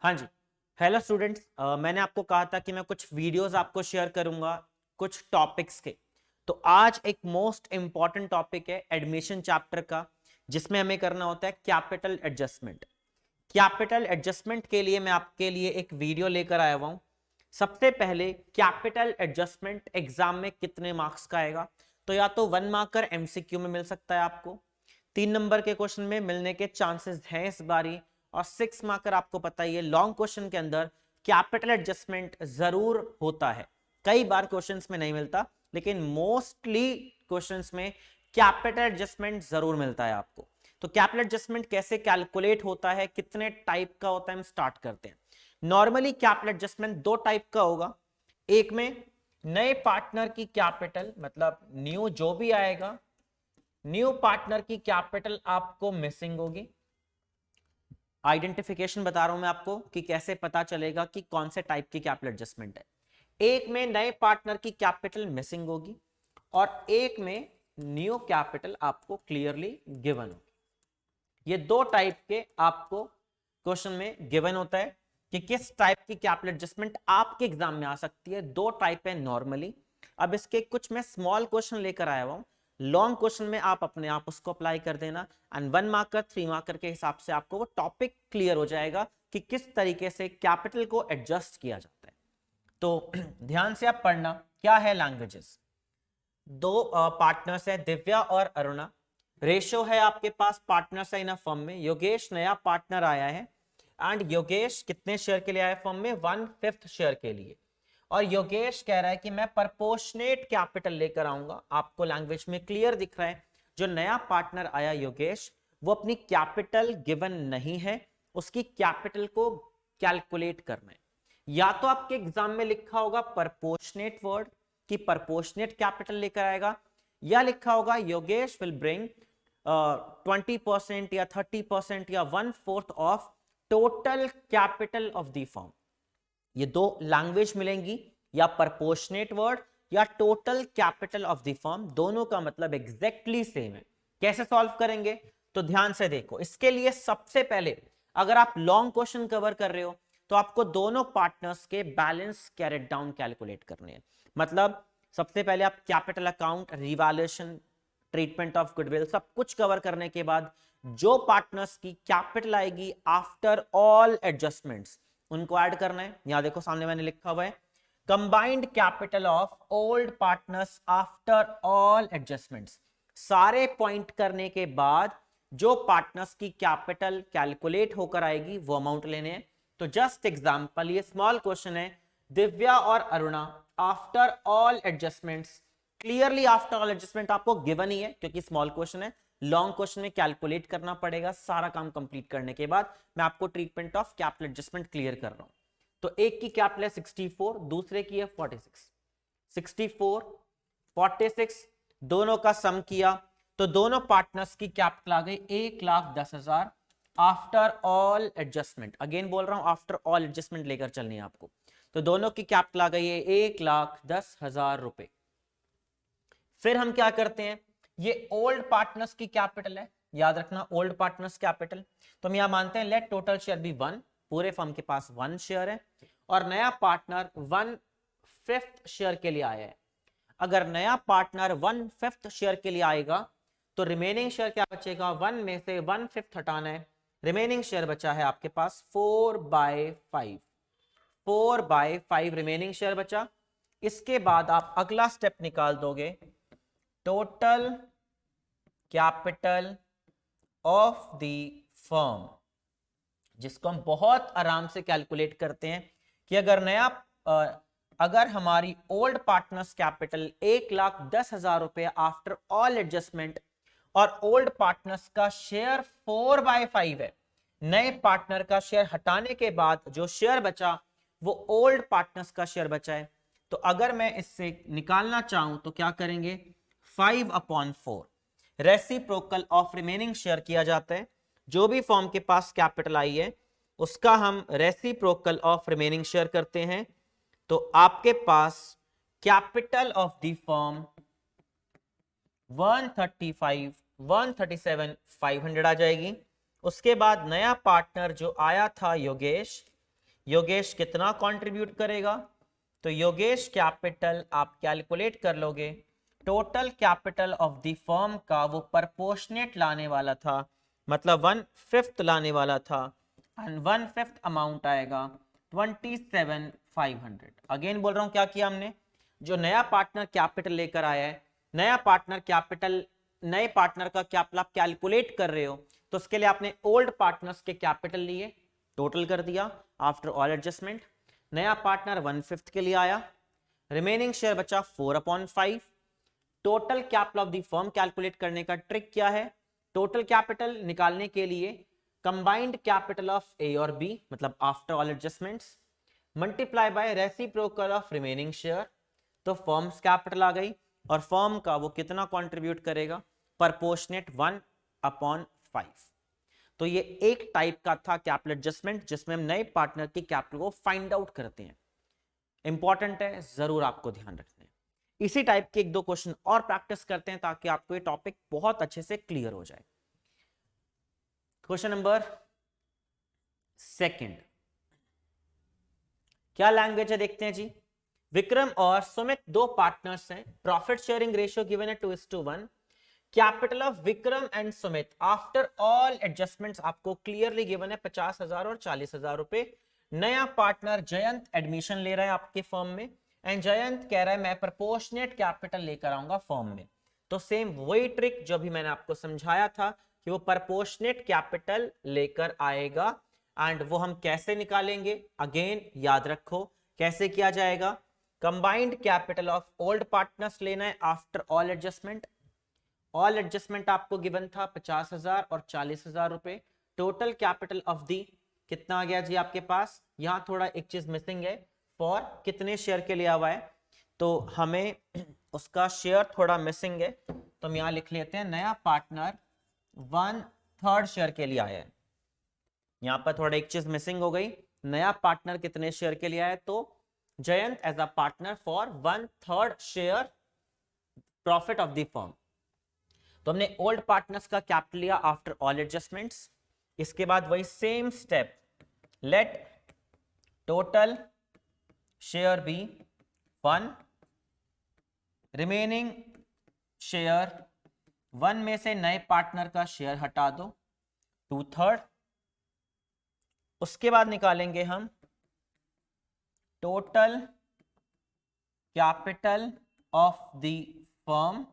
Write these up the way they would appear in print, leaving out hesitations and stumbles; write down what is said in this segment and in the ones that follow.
हाँ जी। Hello students, मैंने आपको कहा था कि मैं कुछ वीडियोस आपको शेयर करूंगा कुछ टॉपिक्स के। तो आज एक मोस्ट इंपॉर्टेंट टॉपिक है एडमिशन चैप्टर का, जिसमें हमें करना होता है कैपिटल एडजस्टमेंट। कैपिटल एडजस्टमेंट के लिए मैं आपके लिए एक वीडियो लेकर आया हुआ हूं। सबसे पहले कैपिटल एडजस्टमेंट एग्जाम में कितने मार्क्स का आएगा? तो या तो 1 मार्कर एमसीक्यू में मिल सकता है आपको, 3 नंबर के क्वेश्चन में मिलने के चांसेस हैं इस बारी, और 6 मार्कर आपको पता ही है लॉन्ग क्वेश्चन के अंदर कैपिटल एडजस्टमेंट जरूर होता है। कई बार क्वेश्चंस में नहीं मिलता, लेकिन मोस्टली क्वेश्चंस में कैपिटल एडजस्टमेंट जरूर मिलता है आपको। तो कैपिटल एडजस्टमेंट कैसे कैलकुलेट होता है, कितने टाइप का होता है, हम स्टार्ट करते हैं। नॉर्मली कैपिटल एडजस्टमेंट 2 टाइप का होगा। एक में नए पार्टनर की कैपिटल, मतलब न्यू जो भी आएगा, न्यू पार्टनर की कैपिटल आपको मिसिंग होगी। आइडेंटिफिकेशन बता रहा हूं मैं आपको कि कैसे पता चलेगा कि कौन से टाइप की कैपिटल एडजस्टमेंट है। एक में नए पार्टनर की कैपिटल मिसिंग होगी और एक में न्यू कैपिटल आपको क्लियरली गिवन होगी। ये 2 टाइप के आपको क्वेश्चन में गिवन होता है कि किस टाइप की कैपिटल एडजस्टमेंट आपके एग्जाम में आ सकती है। 2 टाइप है नॉर्मली। अब इसके कुछ मैं स्मॉल क्वेश्चन लेकर आया हूं। लॉन्ग क्वेश्चन में आप अपने आप उसको अप्लाई कर देना, एंड 1 मार्कर 3 मार्कर के हिसाब से आपको वो टॉपिक क्लियर हो जाएगा कि किस तरीके से कैपिटल को एडजस्ट किया जाता है। तो ध्यान से आप पढ़ना। क्या है लैंग्वेजेस? 2 पार्टनर्स है, दिव्या और अरुणा। रेशो है आपके पास पार्टनर्स है इन फर्म में। योगेश नया पार्टनर आया है, एंड योगेश कितने शेयर के लिए आया फर्म में? 1/5 शेयर के लिए। और योगेश कह रहा है कि मैं प्रपोर्शनेट कैपिटल लेकर आऊंगा। आपको लैंग्वेज में क्लियर दिख रहा है, जो नया पार्टनर आया योगेश, वो अपनी कैपिटल गिवन नहीं है, उसकी कैपिटल को कैलकुलेट करना है। या तो आपके एग्जाम में लिखा होगा प्रपोर्शनेट वर्ड कि प्रपोर्शनेट कैपिटल लेकर आएगा, या लिखा होगा योगेश विल ब्रिंग 20% या 30% या 1/4 of total capital of the firm. ये 2 लैंग्वेज मिलेंगी, या प्रपोर्शनेट वर्ड या total capital of the firm. दोनों का मतलब एग्जैक्टली सेम है। कैसे सॉल्व करेंगे? तो ध्यान से देखो। इसके लिए सबसे पहले, अगर आप लॉन्ग क्वेश्चन कवर कर रहे हो, तो आपको दोनों पार्टनर्स के बैलेंस कैरेट डाउन कैलकुलेट करने हैं। मतलब सबसे पहले आप capital account, revaluation, treatment of goodwill, सब कुछ कवर करने के बाद जो पार्टनर्स की कैपिटल आएगी आफ्टर ऑल एडजस्टमेंट्स, उनको ऐड करना है। यहां देखो सामने मैंने लिखा हुआ है combined capital of old partners after all adjustments. सारे पॉइंट करने के बाद जो पार्टनर्स की कैपिटल कैलकुलेट होकर आएगी वो अमाउंट लेने हैं। तो जस्ट एग्जांपल, ये स्मॉल क्वेश्चन है, दिव्या और Aruna after all adjustments. Clearly after all adjustment आपको गिवन ही है क्योंकि स्मॉल क्वेश्चन है। लॉन्ग क्वेश्चन में कैलकुलेट करना पड़ेगा। सारा काम कंप्लीट करने के बाद मैं आपको treatment of capital adjustment clear कर रहा हूं। तो एक की कैपिटल है 64, दूसरे की है 46। 64 46 दोनों का सम किया तो दोनों पार्टनर्स की कैपिटल आ गई 1,10,000 आफ्टर ऑल एडजस्टमेंट। अगेन बोल रहा हूं, आफ्टर ऑल एडजस्टमेंट लेकर चलनी है आपको। तो दोनों की कैपिटल आ गई है 1,10,000 रुपए। फिर हम क्या करते हैं, ये ओल्ड पार्टनर्स की कैपिटल है, याद रखना ओल्ड पार्टनर्स कैपिटल। तो हम यहां मानते हैं लेट टोटल शेयर बी 1, पूरे फर्म के पास 1 शेयर है और नया पार्टनर 1/5 शेयर के लिए आया है। अगर नया पार्टनर 1/5 शेयर के लिए आएगा तो रिमेनिंग शेयर क्या बचेगा? 1 में से 1/5 हटाना है। रिमेनिंग शेयर बचा है आपके पास 4/5। 4/5 रिमेनिंग शेयर बचा। इसके बाद आप अगला स्टेप निकाल दोगे, total capital of the firm, जिसको हम बहुत आराम से कैलकुलेट करते हैं कि अगर हमारी ओल्ड पार्टनर्स कैपिटल 1,10,000 रुपए आफ्टर ऑल एडजस्टमेंट और ओल्ड पार्टनर्स का शेयर 4/5 है, नए पार्टनर का शेयर हटाने के बाद जो शेयर बचा वो ओल्ड पार्टनर्स का शेयर बचा है। तो अगर मैं इससे निकालना चाहूं तो क्या करेंगे? 5/4 रेसिप्रोकल ऑफ रिमेनिंग शेयर किया जाता है। जो भी फॉर्म के पास कैपिटल आई है उसका हम रेसिप्रोकल ऑफ रिमेनिंग शेयर करते हैं। तो आपके पास कैपिटल ऑफ द फर्म 135 137 500 आ जाएगी। उसके बाद नया पार्टनर जो आया था योगेश, योगेश कितना कंट्रीब्यूट करेगा? तो योगेश कैपिटल आप कैलकुलेट कर लोगे, total capital of the firm का वो प्रोपोर्शनेट लाने वाला था, मतलब 1/5 लाने वाला था, एंड 1/5 अमाउंट आएगा 27,500। अगेन बोल रहा हूं क्या किया हमने, जो नया पार्टनर कैपिटल लेकर आया है, नया पार्टनर कैपिटल, नए पार्टनर का कैपिटल आप कैलकुलेट कर रहे हो, तो उसके लिए आपने ओल्ड पार्टनर्स के कैपिटल लिए, टोटल कर दिया आफ्टर ऑल एडजस्टमेंट। नया पार्टनर 1/5 के लिए आया, रिमेनिंग शेयर बचा 4/5। Total capital of the firm calculate करने का ट्रिक क्या है, टोटल कैपिटल निकालने के लिए कंबाइंड कैपिटल ऑफ ए और बी, मतलब after all adjustments, multiply by reciprocal of remaining share, तो फर्म्स कैपिटल आ गई, और फर्म का वो कितना कंट्रीब्यूट करेगा, प्रोपोर्शनेट 1/5। तो ये एक टाइप का था कैपिटल एडजस्टमेंट, जिसमें हम नए पार्टनर की कैपिटल को फाइंड आउट करते हैं। इंपॉर्टेंट है, जरूर आपको ध्यान रखना है। इसी टाइप के 1-2 क्वेश्चन और प्रैक्टिस करते हैं ताकि आपको ये टॉपिक बहुत अच्छे से क्लियर हो जाए। क्वेश्चन नंबर 2, क्या लैंग्वेज है देखते हैं जी। विक्रम और सुमित 2 पार्टनर्स हैं, प्रॉफिट शेयरिंग रेशियो गिवन है 2:1। Capital of Vikram and Sumit after all adjustments आपको क्लियरली गिवन है 50,000 और 40,000 रुपए। नया पार्टनर जयंत एडमिशन ले रहा है आपके फर्म में, एंड जयंत कह रहा है मैं प्रोपोर्शनेट कैपिटल लेकर आऊंगा फर्म में। तो सेम वही ट्रिक जो भी मैंने आपको समझाया था कि वो प्रोपोर्शनेट कैपिटल लेकर आएगा, एंड वो हम कैसे निकालेंगे, अगेन याद रखो कैसे किया जाएगा। Combined capital of old partners लेना है after all adjustment. All adjustment आपको गिवन था 50,000 और 40,000 रुपए। टोटल कैपिटल ऑफ दी कितना आ गया जी आपके पास, यहां थोड़ा एक चीज मिसिंग है, फॉर कितने शेयर के लिए हुआ है, तो हमें उसका शेयर थोड़ा मिसिंग है, तो हम यहां लिख लेते हैं नया पार्टनर 1/3 शेयर के लिए आया है। यहां पर थोड़ा एक चीज मिसिंग हो गई, नया पार्टनर कितने शेयर के लिए आया है, तो Jayant as a partner for 1/3 share profit of the firm. तो हमने ओल्ड पार्टनर्स का कैपिटल लिया आफ्टर ऑल एडजस्टमेंट्स। इसके बाद वही same step, let total share be 1, remaining share 1 में से नए पार्टनर का शेयर हटा दो 2/3। उसके बाद निकालेंगे हम total capital of the firm.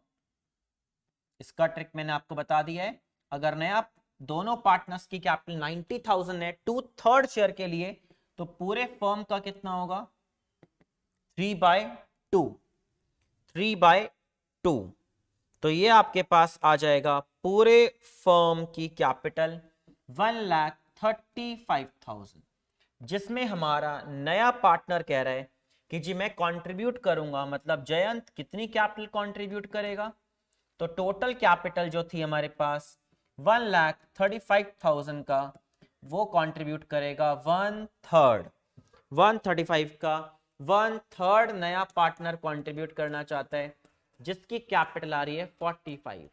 इसका ट्रिक मैंने आपको बता दिया है, अगर नया दोनों पार्टनर्स की कैपिटल 90,000 है 2/3 शेयर के लिए, तो पूरे फर्म का कितना होगा 3/2, 3/2। तो ये आपके पास आ जाएगा पूरे फर्म की कैपिटल 1,35,000, जिसमें हमारा नया पार्टनर कह रहा है कि जी मैं कंट्रीब्यूट करूंगा, मतलब जयंत कितनी कैपिटल कंट्रीब्यूट करेगा, तो टोटल कैपिटल जो थी हमारे पास 1,35,000 का, वो कंट्रीब्यूट करेगा 1/3, 135 का 1/3 नया पार्टनर कंट्रीब्यूट करना चाहता है, जिसकी कैपिटल आ रही है 45।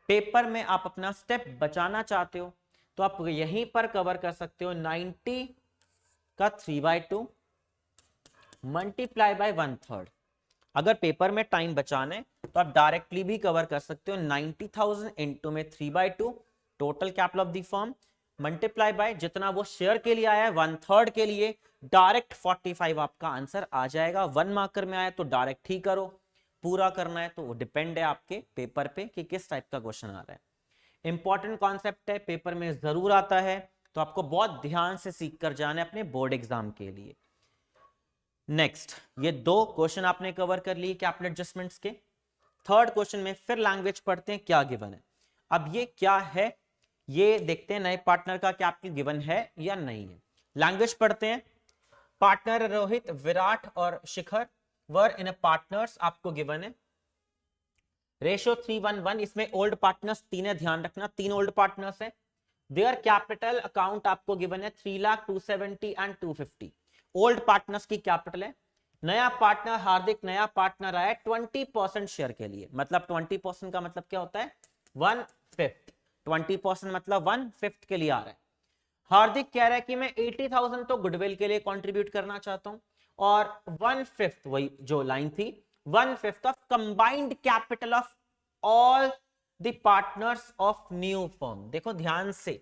पेपर में आप अपना स्टेप बचाना चाहते हो तो आप यहीं पर कवर कर सकते हो, 90 का 3/2 मल्टीप्लाई बाय 1/3। अगर पेपर में टाइम बचाना है तो आप डायरेक्टली भी कवर कर सकते हो, 90,000 इंटू में 3/2 total capital of the firm, multiply by जितना वो शेयर के लिए आया है 1/3 के लिए, डायरेक्ट 45 आपका आंसर आ जाएगा। 1 मार्कर में आया तो डायरेक्ट ही करो, पूरा करना है तो वो डिपेंड है आपके पेपर पे कि किस टाइप का क्वेश्चन आ रहा है। इंपॉर्टेंट कॉन्सेप्ट है, पेपर में जरूर आता है, तो आपको बहुत ध्यान से सीख कर जाना है अपने बोर्ड एग्जाम के लिए। नेक्स्ट, ये 2 क्वेश्चन आपने कवर कर लिए कैपिटल एडजस्टमेंट्स के। थर्ड क्वेश्चन में फिर लैंग्वेज पढ़ते हैं क्या गिवन है। अब ये क्या है ये देखते हैं, नए पार्टनर का कैपिटल गिवन है या नहीं है। लैंग्वेज पढ़ते हैं। पार्टनर रोहित, विराट और शिखर वर इन पार्टनर्स, आपको गिवन है रेशियो 3:1। इसमें ओल्ड पार्टनर्स 3 है, ध्यान रखना 3 ओल्ड पार्टनर्स है। देयर कैपिटल अकाउंट आपको गिवन है 3,00,270 एंड 250। ओल्ड पार्टनर्स की कैपिटल है। नया पार्टनर हार्दिक, नया पार्टनर आया 20% शेयर के लिए, मतलब 20% का मतलब क्या होता है 1/5, 20% मतलब 1/5 के लिए आ रहा है। हार्दिक कह रहा है कि मैं 80,000 तो गुडविल के लिए कंट्रीब्यूट करना चाहता हूं, और 1/5 वही जो लाइन थी, 1/5 of combined capital of all the partners of new firm. देखो ध्यान से,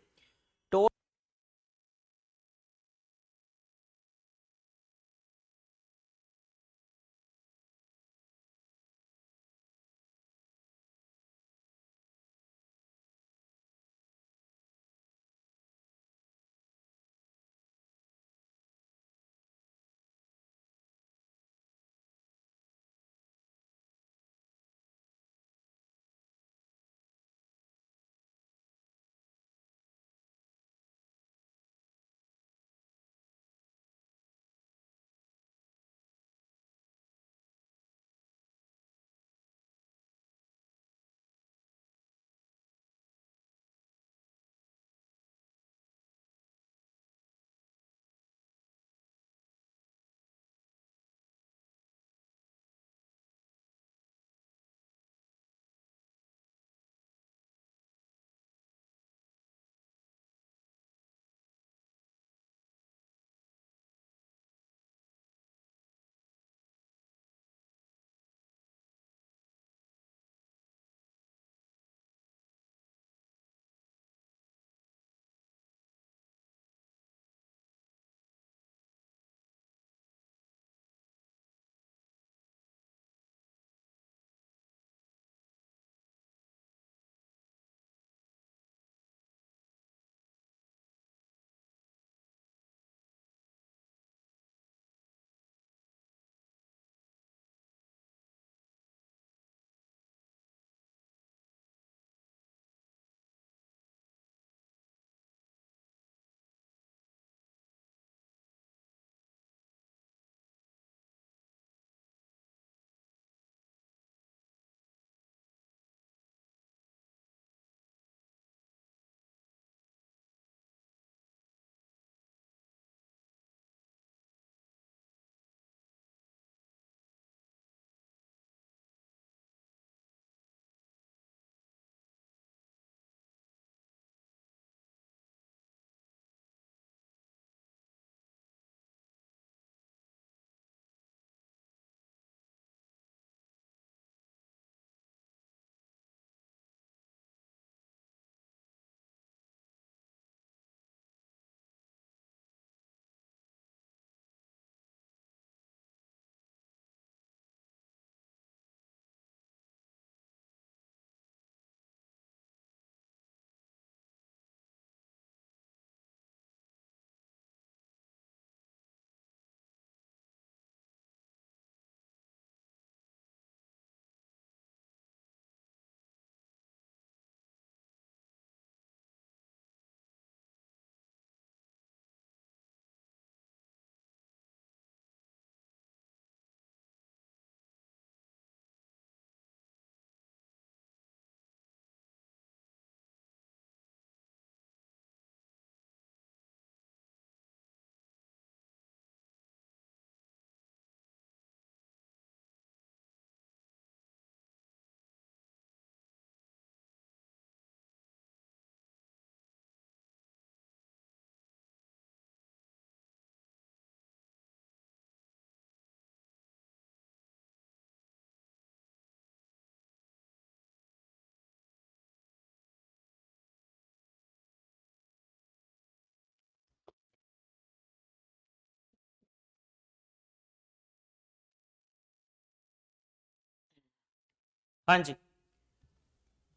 हाँ जी,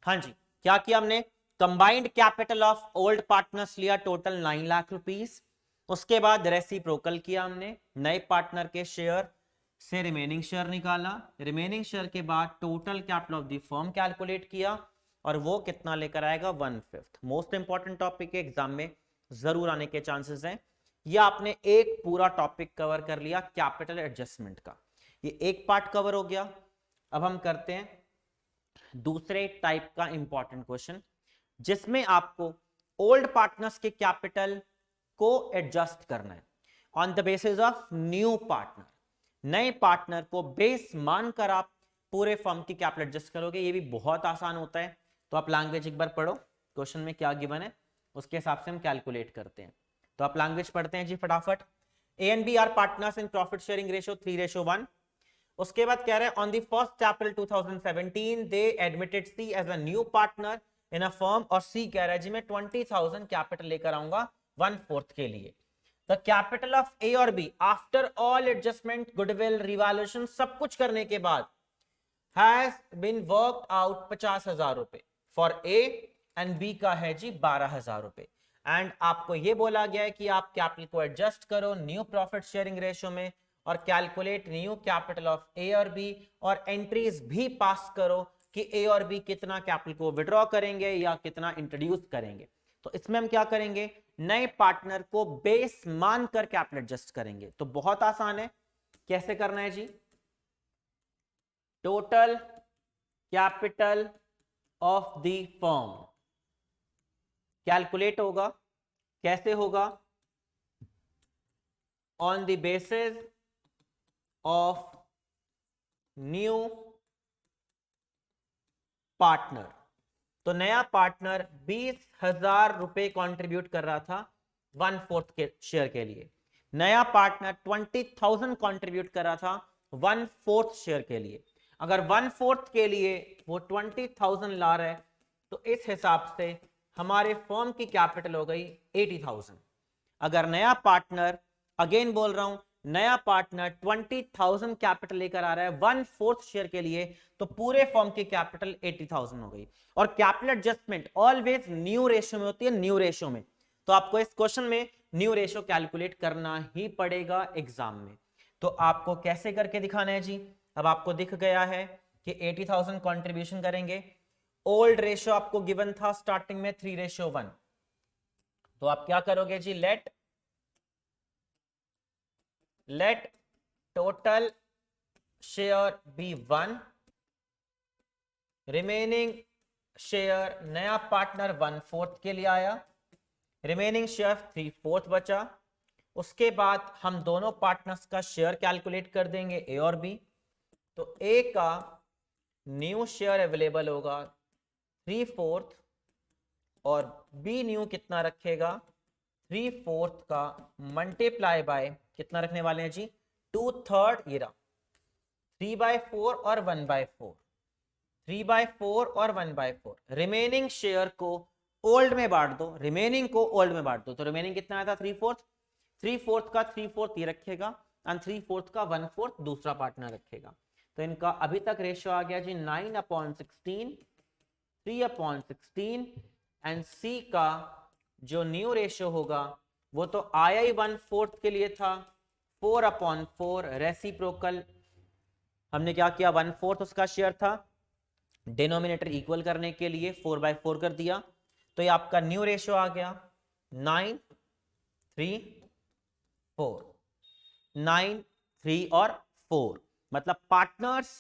हाँ जी, क्या किया हमने, combined capital of old partners लिया टोटल 9 लाख रुपीस, उसके बाद रेसिप्रोकल किया हमने, नए पार्टनर के शेयर से रिमेनिंग शेयर निकाला, रिमेनिंग शेयर के बाद total capital of the firm calculate किया, और वो कितना लेकर आएगा, 1/5। मोस्ट इंपॉर्टेंट टॉपिक है, एग्जाम में जरूर आने के चांसेस हैं। ये आपने एक पूरा टॉपिक कवर कर लिया कैपिटल एडजस्टमेंट का, ये एक पार्ट कवर हो गया। अब हम करते हैं दूसरे टाइप का इंपॉर्टेंट क्वेश्चन, जिसमें आपको ओल्ड पार्टनर्स के कैपिटल को एडजस्ट करना है on the basis of new partner. नए पार्टनर को बेस मानकर आप पूरे फर्म की कैपिटल एडजस्ट करोगे, ये भी बहुत आसान होता है। तो आप लैंग्वेज एक बार पढ़ो, क्वेश्चन में क्या गिवन है उसके हिसाब से हम कैलकुलेट करते हैं। तो आप लैंग्वेज पढ़ते हैं जी फटाफट। A and B are partners in profit sharing ratio 3:1। उसके बाद कह रहे हैं on the 1st April 2017 they admitted C as a new partner in a firm, और सी कह रहा है जी मैं 20,000 कैपिटल लेकर आऊंगा 1/4 के लिए। द कैपिटल ऑफ ए और B after all adjustment goodwill revaluation सब कुछ करने के बाद हैज बीन वर्कड आउट 50,000 रुपए फॉर ए एंड बी का है जी 12,000 रुपए। एंड आपको ये बोला गया है कि आप कैपिटल को एडजस्ट करो न्यू प्रॉफिट शेयरिंग रेशियो में और calculate new capital of A और बी, और एंट्रीज भी पास करो कि ए और बी कितना कैपिटल को विड्रॉ करेंगे या कितना इंट्रोड्यूस करेंगे। तो इसमें हम क्या करेंगे, नए पार्टनर को बेस मानकर कैपिटल एडजस्ट करेंगे। तो बहुत आसान है, कैसे करना है जी, total capital of the firm calculate होगा, कैसे होगा, on the basis of new partner. तो नया पार्टनर 20,000 रुपए कंट्रीब्यूट कर रहा था 1/4 के शेयर के लिए, नया पार्टनर 20,000 कंट्रीब्यूट कर रहा था 1/4 शेयर के लिए। अगर 1/4 के लिए वो 20,000 ला रहा है तो इस हिसाब से हमारे फर्म की कैपिटल हो गई 80,000। अगर नया पार्टनर, अगेन बोल रहा हूं, नया पार्टनर 20,000 कैपिटल लेकर आ रहा है 1/4 शेयर के लिए, तो पूरे फर्म की कैपिटल 80,000 हो गई। और capital adjustment always new ratio में होती है, न्यू रेशियो में। तो आपको इस क्वेश्चन में न्यू रेशियो कैलकुलेट करना ही पड़ेगा एग्जाम में। तो आपको कैसे करके दिखाना है जी, अब आपको दिख गया है कि 80,000 कंट्रीब्यूशन करेंगे। ओल्ड रेशियो आपको गिवन था स्टार्टिंग में 3:1, तो आप क्या करोगे जी, let total share be 1, remaining share, नया पार्टनर 1/4 के लिए आया, रिमेनिंग शेयर 3/4 बचा। उसके बाद हम दोनों पार्टनर्स का शेयर कैलकुलेट कर देंगे ए और बी। तो ए का न्यू शेयर अवेलेबल होगा 3/4 और बी न्यू कितना रखेगा 3/4 का मल्टीप्लाई बाय कितना रखने वाले हैं जी 2/3, ये रहा 3/4 और 1/4, 3/4 और 1/4। रिमेनिंग शेयर को ओल्ड में बांट दो, रिमेनिंग को ओल्ड में बांट दो, तो रिमेनिंग कितना आया था 3/4, 3/4 का 3/4 ये रखेगा एंड 3/4 का 1/4 दूसरा पार्टनर रखेगा। तो इनका अभी तक रेशियो आ गया जी 9/16, 3/16, एंड सी का जो न्यू रेशियो होगा वो तो आया ही 1/4 के लिए था, 4/4 रेसिप्रोकल। हमने क्या किया, 1/4 उसका शेयर था, डिनोमिनेटर इक्वल करने के लिए 4/4 कर दिया। तो ये आपका न्यू रेशियो आ गया 9, 3, 4, 9, 3 और 4। मतलब पार्टनर्स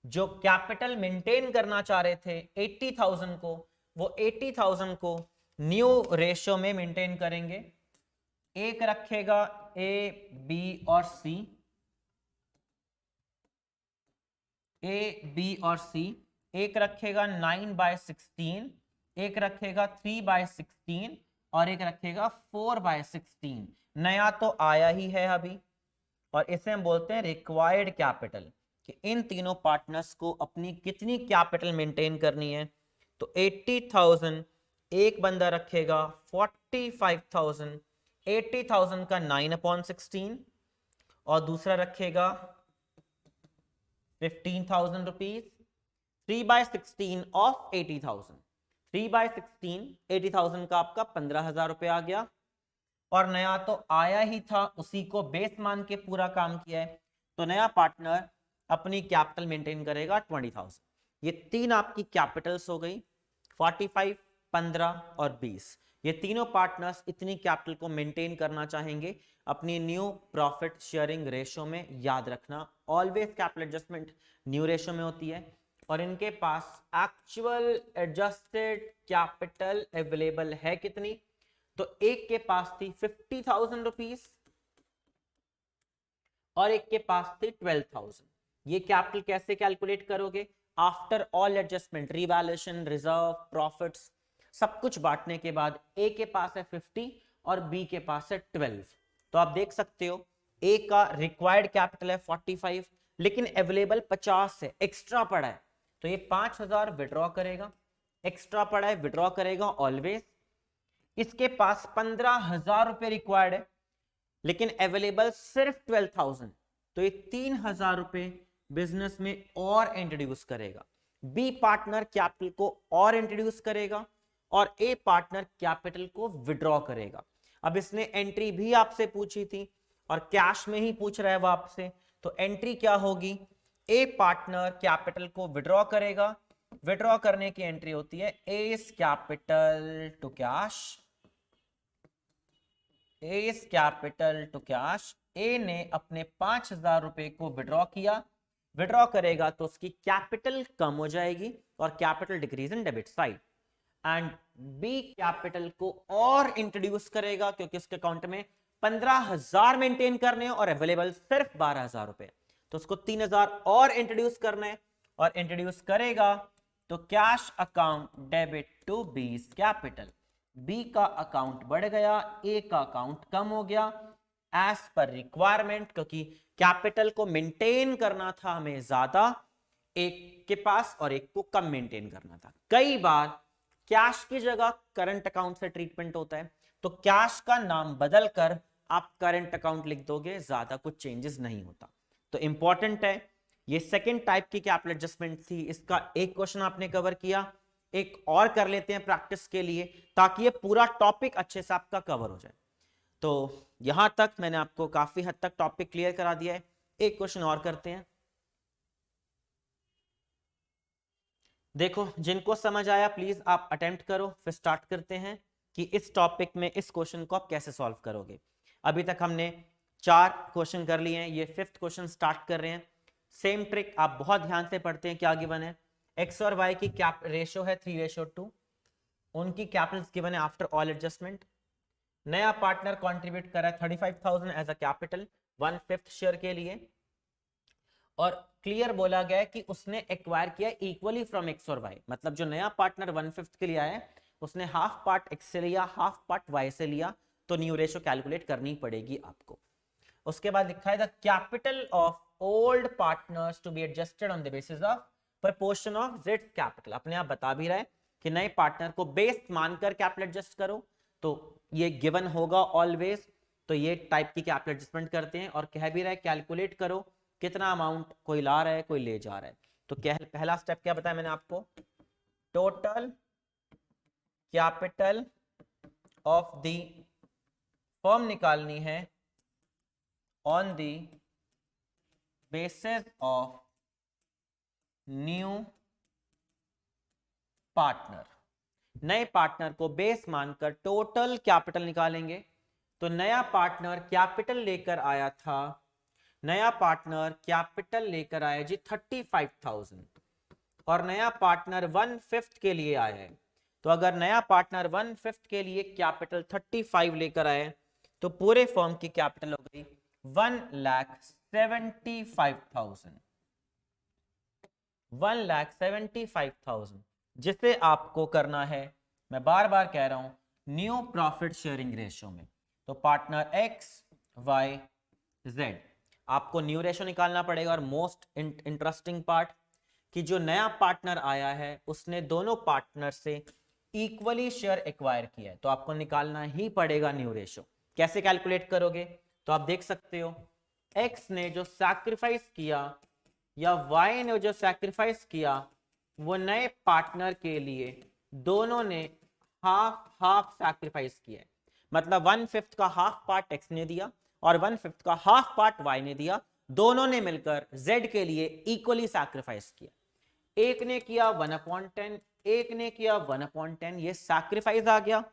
जो कैपिटल मेंटेन करना चाह रहे थे 80,000 को, वो 80,000 को न्यू रेशियो में मेंटेन करेंगे। एक रखेगा ए, बी और सी, ए, बी और सी, एक रखेगा 9/16, एक रखेगा 3/16 और एक रखेगा 4/16। नया तो आया ही है अभी, और इसे हम बोलते हैं रिक्वायर्ड कैपिटल, कि इन तीनों पार्टनर्स को अपनी कितनी कैपिटल मेंटेन करनी है। तो 80,000 एक बंदा रखेगा, 45,000, 80,000 का 9/16 और दूसरा रखेगा 15,000 रुपीज, 3/16 ऑफ 80,000, 3/16 80,000 का आपका 15,000 रुपए आ गया। और नया तो आया ही था, उसी को बेस मान के पूरा काम किया है। तो नया पार्टनर अपनी कैपिटल मेंटेन करेगा 20,000। ये तीन आपकी कैपिटल्स हो गई, 45, 15 और 20। ये तीनों पार्टनर्स इतनी कैपिटल को मेंटेन करना चाहेंगे अपनी न्यू प्रॉफिट शेयरिंग रेशियो में। याद रखना always capital adjustment new ratio में होती है, और इनके पास एक्चुअल एडजस्टेड कैपिटल अवेलेबल है कितनी, तो एक के पास थी 50,000 रुपीज और एक के पास थी 12,000। ये कैपिटल कैसे कैलकुलेट करोगे, after all adjustment, revaluation, reserve, profits, सब कुछ बांटने के बाद ए के पास है 50 और बी के पास है 12। तो आप देख सकते हो ए का रिक्वायर्ड कैपिटल है 45, लेकिन अवेलेबल 50 है, एक्स्ट्रा पड़ा है, तो ये 5000 विड्रॉ करेगा, एक्स्ट्रा पड़ा है विड्रॉ करेगा ऑलवेज। इसके पास 15,000 रुपए रिक्वायर्ड है, लेकिन अवेलेबल सिर्फ 12,000, तो ये 3,000 रुपए बिजनेस में और इंट्रोड्यूस करेगा। बी पार्टनर कैपिटल को और इंट्रोड्यूस करेगा और ए पार्टनर कैपिटल को विड्रॉ करेगा। अब इसने एंट्री भी आपसे पूछी थी और कैश में ही पूछ रहा है वो आपसे, तो एंट्री क्या होगी, ए पार्टनर कैपिटल को विड्रॉ करेगा, विड्रॉ करने की एंट्री होती है A's capital to cash, A's capital to cash. A ने अपने 5,000 रुपए को विड्रॉ किया, विड्रॉ करेगा तो उसकी कैपिटल कम हो जाएगी और capital decrease in debit side. And B capital को और इंट्रोड्यूस करेगा क्योंकि उसके अकाउंट में 15,000 मेंटेन करने और अवेलेबल सिर्फ 12,000 रुपए, तो उसको 3,000 और इंट्रोड्यूस करना है और इंट्रोड्यूस करेगा तो cash account debit to B capital, B का अकाउंट बढ़ गया, ए का अकाउंट कम हो गया एज पर रिक्वायरमेंट, क्योंकि कैपिटल को मेंटेन करना था हमें ज्यादा, एक के पास और एक को कम मेंटेन करना था। कई बार कैश की जगह करंट अकाउंट से ट्रीटमेंट होता है, तो कैश का नाम बदलकर आप करंट अकाउंट लिख दोगे, ज्यादा कुछ चेंजेस नहीं होता। तो इंपॉर्टेंट है, ये सेकंड टाइप की कैपिटल एडजस्टमेंट थी, इसका एक क्वेश्चन आपने कवर किया, एक और कर लेते हैं प्रैक्टिस के लिए ताकि ये पूरा टॉपिक अच्छे से आपका कवर हो जाए। तो यहां तक मैंने आपको काफी हद तक टॉपिक क्लियर करा दिया है, एक क्वेश्चन और करते हैं। देखो जिनको समझ आया प्लीज आप अटेम्प्ट करो, फिर स्टार्ट करते हैं कि इस टॉपिक में इस क्वेश्चन को आप कैसे सॉल्व करोगे। अभी तक हमने 4 क्वेश्चन कर लिए हैं, ये 5th क्वेश्चन स्टार्ट कर रहे हैं। सेम ट्रिक आप बहुत ध्यान से पढ़ते हैं, क्या गिवन है, एक्स और वाई की कैप रेशियो है 3:2, उनकी कैपिटल्स गिवन है आफ्टर ऑल एडजस्टमेंट। नया पार्टनर कंट्रीब्यूट कर रहा है 35,000 एज अ कैपिटल 1/5 शेयर के लिए, और क्लियर बोला गया है कि उसने एक्वायर किया इक्वली फ्रॉम एक्स और वाई, मतलब जो नया पार्टनर 1/5 के लिए आया है उसने हाफ पार्ट एक्स से लिया, हाफ पार्ट वाई से लिया, तो न्यू रेशियो कैलकुलेट करनी पड़ेगी आपको। उसके बाद लिखा है the capital of old partners to be adjusted on the basis of proportion of Z capital. अपने आप बता भी रहा है कि नए पार्टनर को बेस मानकर कैपिटल एडजस्ट करो, तो ये गिवन होगा ऑलवेज। तो ये टाइप की कैपिटल एडजस्टमेंट करते हैं, और कह भी रहा है कैलकुलेट करो कितना अमाउंट कोई ला रहा है कोई ले जा रहा है। तो पहला स्टेप क्या बताया मैंने आपको, total capital of the firm निकालनी है on the basis of new partner. नए पार्टनर को बेस मानकर टोटल कैपिटल निकालेंगे। तो नया पार्टनर कैपिटल लेकर आया था, नया पार्टनर कैपिटल लेकर आया जी 35,000, और नया पार्टनर 1/5 के लिए आया है। तो अगर नया पार्टनर 1/5 के लिए कैपिटल 35 लेकर आए तो पूरे फर्म की कैपिटल हो गई 1,75,000, 1,75,000, जिसे आपको करना है, मैं बार बार कह रहा हूं, न्यू प्रॉफिट शेयरिंग रेशियो में। तो पार्टनर एक्स वाई जेड, आपको न्यू रेशियो निकालना पड़ेगा। और मोस्ट इंटरेस्टिंग पार्ट कि जो नया पार्टनर आया है उसने दोनों पार्टनर से इक्वली शेयर एक्वायर किया है, तो आपको निकालना ही पड़ेगा न्यू रेशियो। कैसे कैलकुलेट करोगे, तो आप देख सकते हो एक्स ने जो सैक्रिफाइस किया या वाई ने जो सैक्रिफाइस किया वो नए पार्टनर के लिए दोनों ने हाफ हाफ सैक्रिफाइस किया है, मतलब 1/5 का हाफ पार्ट एक्स ने दिया और 1/5 का हाफ पार्ट वाई ने दिया, दोनों ने मिलकर जेड के लिए इक्वली सैक्रिफाइस किया। एक ने किया 1/10, एक ने किया 1/10, ये सैक्रिफाइस आ गया।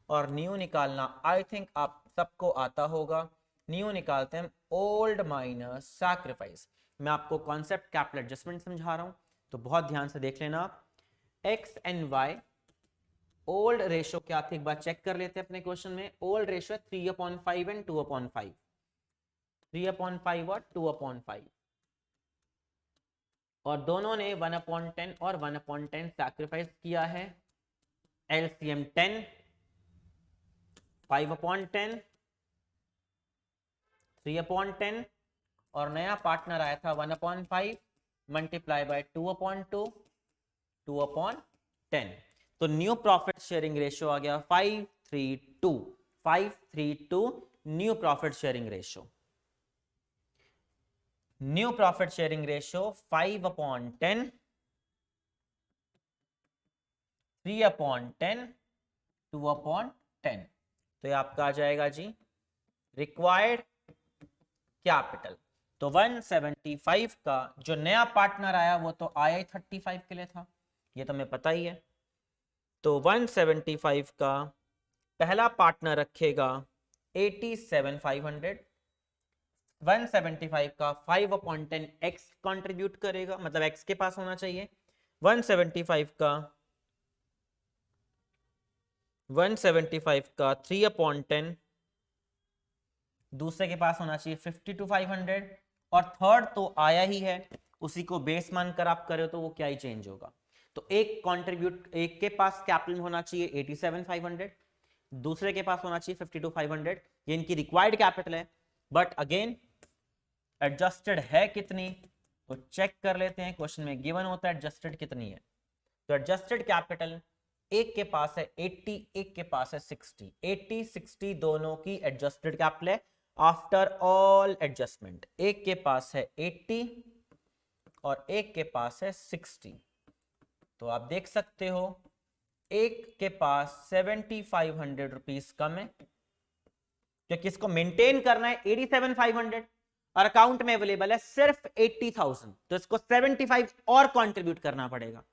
और न्यू निकालना आई थिंक आप सबको आता होगा, न्यू निकालते हैं ओल्ड माइनस सैक्रिफाइस। मैं आपको कॉन्सेप्ट कैपिटल एडजस्टमेंट समझा रहा हूं, तो बहुत ध्यान से देख लेना आप। X and Y old ratio क्या थी एक बार चेक कर लेते हैं अपने क्वेश्चन में। ओल्ड रेशियो 3/5 एंड 2/5, 3/5 और 2/5, और दोनों ने 1/10 और 1/10 सैक्रिफाइस किया है। एलसीएम 10, 5/10, 3/10 और नया पार्टनर आया था 1/5 मल्टीप्लाई बाय 2/2, 2/10। तो न्यू प्रॉफिट शेयरिंग रेशियो आ गया 5:3:2, 5:3:2 new profit sharing ratio. New profit sharing ratio 5/10, 3/10, 2/10। तो ये आपका आ जाएगा जी रिक्वायर्ड कैपिटल। तो 175 का जो नया पार्टनर आया वो तो आया ही 35 के लिए था, ये तो हमें पता ही है। तो 175 का पहला पार्टनर रखेगा 87,500, 175 का 5/10 x कंट्रीब्यूट करेगा, मतलब x के पास होना चाहिए। 175 का 3/10 दूसरे के पास होना चाहिए 52,500, और थर्ड तो आया ही है, उसी को बेस मानकर आप करो तो वो क्या ही चेंज होगा। तो एक के पास कैपिटल होना चाहिए 87,500, दूसरे के पास होना चाहिए 52,500, ये इनकी रिक्वायर्ड कैपिटल है। बट अगेन एडजस्टेड है कितनी, तो चेक कर लेते हैं, क्वेश्चन में गिवन होता है एडजस्टेड कितनी है। तो एडजस्टेड कैपिटल एक के पास है 80, एक के पास है 60, 80 60 दोनों की एडजस्टेड कैपिटल है आफ्टर ऑल एडजस्टमेंट। एक के पास है 80 और एक के पास है 60। तो आप देख सकते हो एक के पास 7,500 रुपीज कम है, क्योंकि इसको मेंटेन करना है 87,500 और अकाउंट में अवेलेबल है सिर्फ 80,000, तो इसको 75 और कंट्रीब्यूट करना पड़ेगा।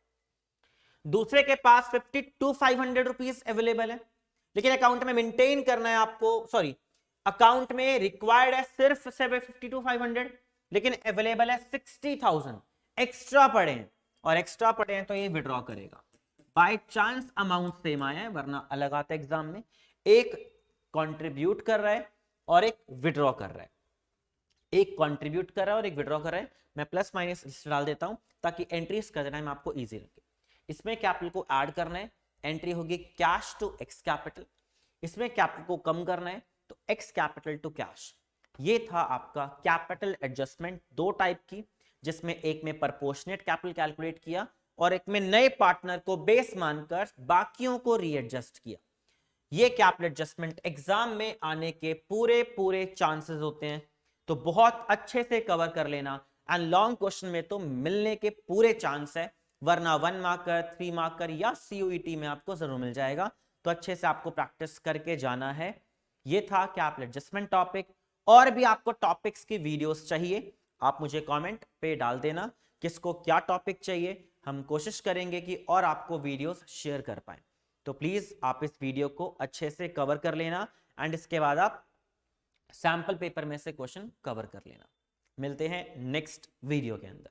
दूसरे के पास 52,500 रुपीज अवेलेबल है, लेकिन अकाउंट में मेंटेन करना है आपको, सॉरी अकाउंट में रिक्वायर्ड है सिर्फ 52,500, लेकिन अवेलेबल है 60,000, एक्स्ट्रा पड़े हैं, और एक्स्ट्रा पड़े हैं तो ये विड्रॉ करेगा। बाय चांस अमाउंट सेम आया है, वरना अलग आता है एग्जाम में। एक कंट्रीब्यूट कर रहा है और एक विड्रॉ कर रहा है, एक कंट्रीब्यूट कर रहा है और एक विड्रॉ कर रहा है। मैं प्लस माइनस डाल देता हूं ताकि एंट्रीज करना है आपको इजी लगे। इसमें कैपिटल को ऐड करना है, एंट्री होगी कैश टू एक्स कैपिटल। इसमें कैपिटल को कम करना है तो एक्स कैपिटल टू कैश। ये था आपका कैपिटल एडजस्टमेंट, दो टाइप की, जिसमें एक में प्रोपोर्शनेट कैपिटल कैलकुलेट किया और एक में नए पार्टनर को बेस मानकर बाकियों को रीएडजस्ट किया। ये कैपिटल एडजस्टमेंट एग्जाम में आने के पूरे चांसेस होते हैं, तो बहुत अच्छे से कवर कर लेना। एंड लॉन्ग क्वेश्चन में तो मिलने के पूरे चांस है, वरना 1 मार्कर 3 मार्कर या CUET में आपको जरूर मिल जाएगा। तो अच्छे से आपको प्रैक्टिस करके जाना है। ये था कैपिटल एडजस्टमेंट टॉपिक। और भी आपको टॉपिक्स की वीडियोस चाहिए, आप मुझे कमेंट पे डाल देना किसको क्या टॉपिक चाहिए, हम कोशिश करेंगे कि और आपको वीडियोस शेयर कर पाए। तो प्लीज आप इस वीडियो को अच्छे से कवर कर लेना, एंड इसके बाद आप सैंपल पेपर में से क्वेश्चन कवर कर लेना। मिलते हैं नेक्स्ट वीडियो के अंदर।